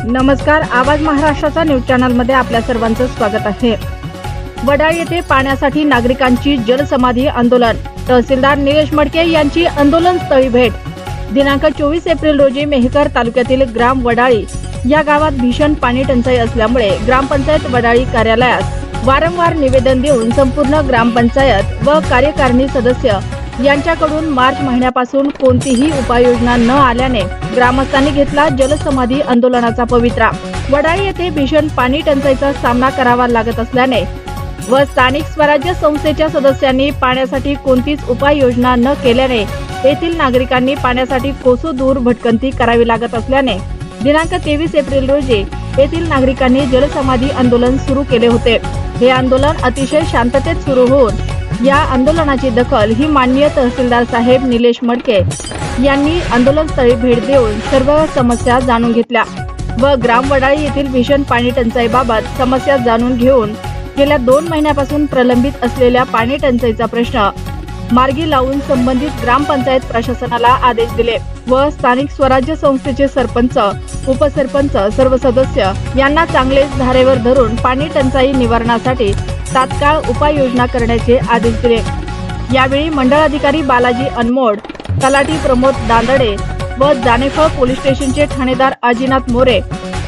नमस्कार, आवाज महाराष्ट्राचा न्यूज चॅनल मध्ये आपल्या सर्वांचं स्वागत आहे। वडाळ येथे पाण्यासाठी नागरिकांची जलसमाधी आंदोलन। तहसीलदार निलेश मडके यांची आंदोलन स्थळी भेट। दिनांक 24 एप्रिल रोजी मेहकर तालुक्यातील ग्राम वडाळी या गावात भीषण पाणी टंचाई असल्यामुळे ग्रामपंचायत वडाळी कार्यालयास वारंवार निवेदन देऊन संपूर्ण ग्रामपंचायत व कार्यकारिणी सदस्य यांच्याकडून मार्च महिन्यापासून कोणतीही उपाययोजना न आल्याने ग्रामस्थांनी घेतला जलसमाधी आंदोलनाचा पवित्रा। वडाळी येथे भीषण पाणी टंचाईचा सामना करावा लागत असल्याने व स्थानिक स्वराज्य संस्थेच्या सदस्यांनी पाण्यासाठी कोणतीच उपाययोजना न केल्याने येथील नागरिकांनी पाण्यासाठी कोसो दूर भटकंती करावी लागत असल्याने दिनांक 23 एप्रिल रोजी येथील नागरिकांनी जलसमाधी आंदोलन सुरू केले होते। हे आंदोलन अतिशय शांततेत सुरू होऊन या आंदोलनाची दखल ही माननीय तहसीलदार साहेब निलेश मडके यांनी आंदोलनस्थळी भेट देऊन सर्व समस्या जाणून घेतल्या व ग्राम वडाळी येथील भीषण पाणी टंचाईबाबत समस्या जाणून घेऊन गेल्या 2 महिन्यापासून प्रलंबित असलेल्या पाणी टंचाईचा प्रश्न मार्गी लावून संबंधित ग्रामपंचायत प्रशासनाला आदेश दिले व स्थानिक स्वराज्य संस्थेचे सरपंच, उपसरपंच, सर्व सदस्य यांना चांगलेच धारेवर धरून पाणी टंचाई निवारणासाठी तात्काळ उपाययोजना करण्याचे आदेश दिले। यावेळी मंडळ अधिकारी बालाजी अनमोड, तलाठी प्रमोद दांदडे व जानेफळ पोलीस स्टेशनचे ठाणेदार अजिनाथ मोरे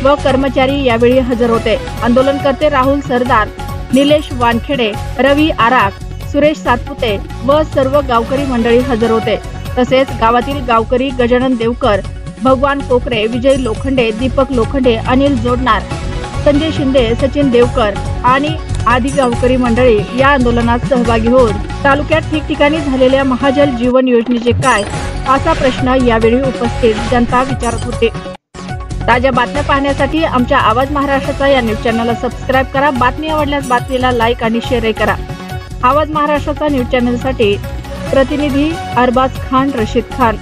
व कर्मचारी यावेळी हजर होते। आंदोलनकर्ते राहुल सरदार, निलेश वानखेडे, रवी आराख, सुरेश सातपुते व सर्व गावकरी मंडळी हजर होते। तसेच गावातील गावकरी गजानन देवकर, भगवान कोकरे, विजय लोखंडे, दीपक लोखंडे, अनिल जोडणार, संजय शिंदे, सचिन देवकर आणि आदी गावकरी मंडळी या आंदोलनात सहभागी होऊन तालुक्यात ठिकठिकाणी झालेल्या महाजल जीवन योजनेचे काय असा प्रश्न यावेळी उपस्थित जनता विचारत होते। ताज्या बातम्या पाहण्यासाठी आमच्या आवाज महाराष्ट्राचा या न्यूज चॅनलला सबस्क्राइब करा। बातमी आवडल्यास बातमीला लाईक आणि शेअर करा। आवाज महाराष्ट्राचा न्यूज चॅनलसाठी प्रतिनिधी अरबाज खान, रशीद खान।